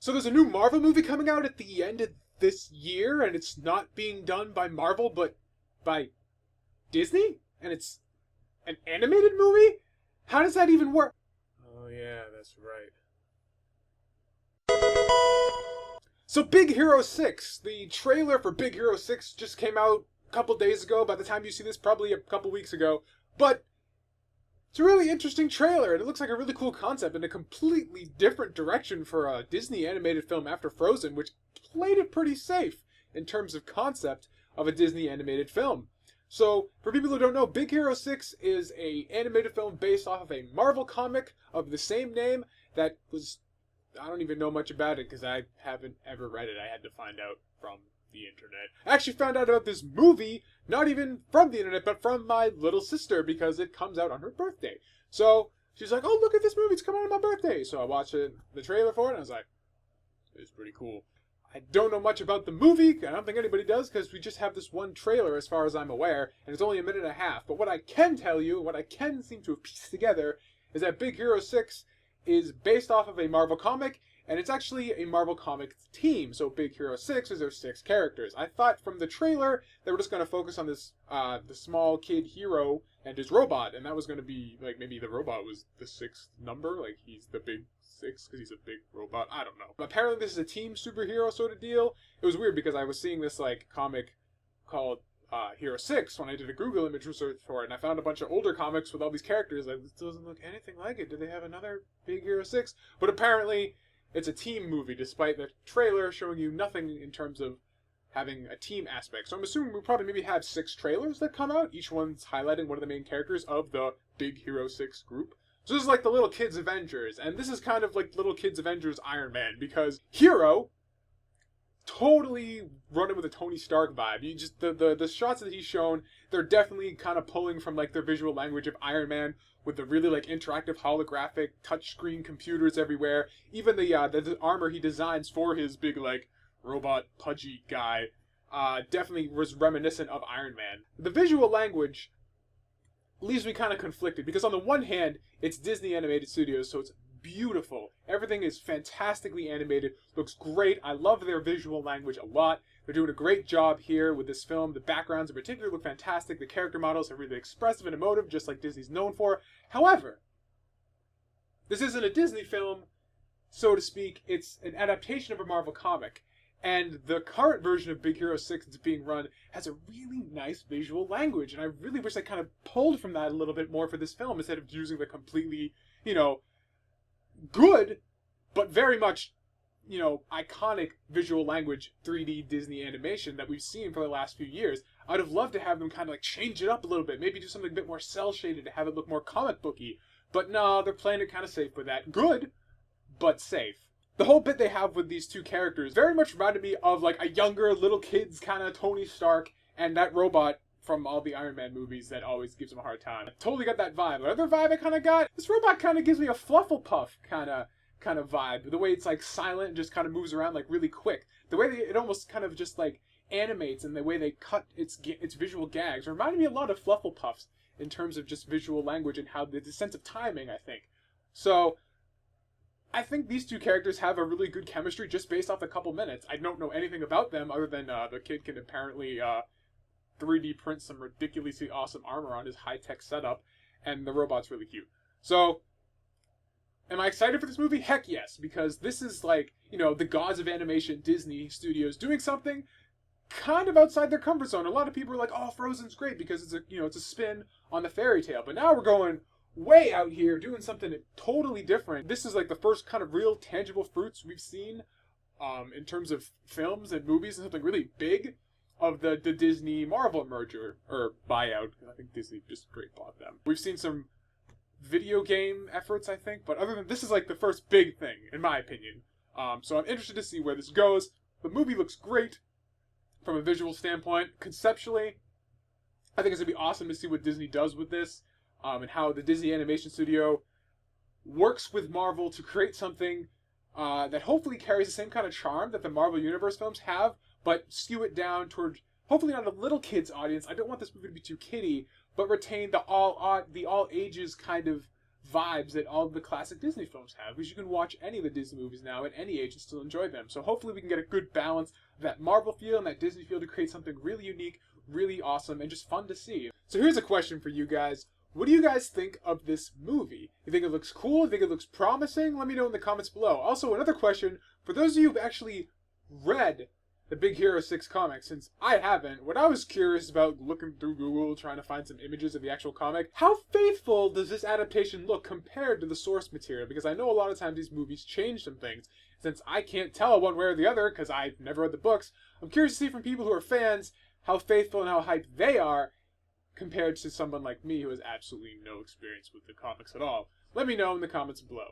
So there's a new Marvel movie coming out at the end of this year, and it's not being done by Marvel, but by Disney? And it's an animated movie? How does that even work? Oh yeah, that's right. So Big Hero 6, the trailer for Big Hero 6 just came out a couple days ago. By the time you see this, probably a couple weeks ago. But it's a really interesting trailer, and it looks like a really cool concept in a completely different direction for a Disney animated film after Frozen, which played it pretty safe in terms of concept of a Disney animated film. So, for people who don't know, Big Hero 6 is a animated film based off of a Marvel comic of the same name that was... I don't even know much about it because I haven't ever read it. I had to find out from the internet. I actually found out about this movie, not even from the internet, but from my little sister because it comes out on her birthday. So, she's like, oh, look at this movie, it's coming out on my birthday. So I watched the trailer for it, and I was like, it's pretty cool. I don't know much about the movie. I don't think anybody does because we just have this one trailer as far as I'm aware, and it's only a minute and a half. But what I can tell you, what I can seem to have pieced together, is that Big Hero 6 is based off of a Marvel comic, and it's actually a Marvel comic team. So Big Hero 6 is their 6 characters. I thought from the trailer they were just going to focus on this the small kid hero and his robot, and that was going to be like maybe the robot was the 6th number, like he's the big 6 because he's a big robot. I don't know. Apparently this is a team superhero sort of deal. It was weird because I was seeing this like comic called Hero 6 when I did a Google image research for it, and I found a bunch of older comics with all these characters. Like, this doesn't look anything like it. Do they have another Big Hero 6? But apparently, it's a team movie, despite the trailer showing you nothing in terms of having a team aspect. So I'm assuming we'll probably maybe have 6 trailers that come out. Each one's highlighting one of the main characters of the Big Hero 6 group. So this is like the Little Kids Avengers, and this is kind of like Little Kids Avengers Iron Man, because Hero... totally running with a Tony Stark vibe. You just the shots that he's shown, they're definitely kind of pulling from like the visual language of Iron Man with the really like interactive holographic touchscreen computers everywhere. Even the armor he designs for his big like robot pudgy guy definitely was reminiscent of Iron Man. The visual language leaves me kind of conflicted because on the one hand, it's Disney Animated Studios, so it's beautiful. Everything is fantastically animated, looks great. I love their visual language a lot. They're doing a great job here with this film. The backgrounds in particular look fantastic. The character models are really expressive and emotive, just like Disney's known for. However, this isn't a Disney film, so to speak. It's an adaptation of a Marvel comic. And the current version of Big Hero 6 that's being run has a really nice visual language. And I really wish I kind of pulled from that a little bit more for this film instead of using the completely, good, but very much, iconic visual language 3D Disney animation that we've seen for the last few years. I'd have loved to have them kind of like change it up a little bit, maybe do something a bit more cel-shaded to have it look more comic booky. But no, they're playing it kind of safe with that. Good, but safe. The whole bit they have with these two characters very much reminded me of like a younger little kid's kind of Tony Stark and that robot from all the Iron Man movies that always gives him a hard time. I totally got that vibe. Another vibe I kind of got, this robot kind of gives me a Flufflepuff kind of vibe. The way it's like silent and just kind of moves around like really quick. The way it almost kind of just like animates and the way they cut its visual gags reminded me a lot of Flufflepuffs in terms of just visual language and how the sense of timing, I think. So I think these two characters have a really good chemistry just based off a couple minutes. I don't know anything about them other than the kid can apparently 3D print some ridiculously awesome armor on his high-tech setup, and the robot's really cute. So, am I excited for this movie? Heck yes, because this is like, the gods of animation, Disney Studios, doing something kind of outside their comfort zone. A lot of people are like, oh, Frozen's great because it's a spin on the fairy tale. But now we're going way out here, doing something totally different. This is like the first kind of real tangible fruits we've seen in terms of films and movies, and something really big of the Disney Marvel merger or buyout. I think Disney just straight bought them. We've seen some video game efforts, I think, but other than this is like the first big thing in my opinion. So I'm interested to see where this goes. The movie looks great from a visual standpoint. Conceptually, I think it's gonna be awesome to see what Disney does with this, and how the Disney Animation Studio works with Marvel to create something that hopefully carries the same kind of charm that the Marvel Universe films have, but skew it down toward hopefully not a little kids audience. I don't want this movie to be too kiddie, but retain the all ages kind of vibes that all the classic Disney films have, because you can watch any of the Disney movies now at any age and still enjoy them. So hopefully we can get a good balance of that Marvel feel and that Disney feel to create something really unique, really awesome, and just fun to see. So here's a question for you guys. What do you guys think of this movie? You think it looks cool? You think it looks promising? Let me know in the comments below. Also, another question, for those of you who've actually read the Big Hero 6 comic, since I haven't, when I was curious about looking through Google trying to find some images of the actual comic, how faithful does this adaptation look compared to the source material? Because I know a lot of times these movies change some things. Since I can't tell one way or the other, because I've never read the books, I'm curious to see from people who are fans how faithful and how hyped they are compared to someone like me who has absolutely no experience with the comics at all. Let me know in the comments below.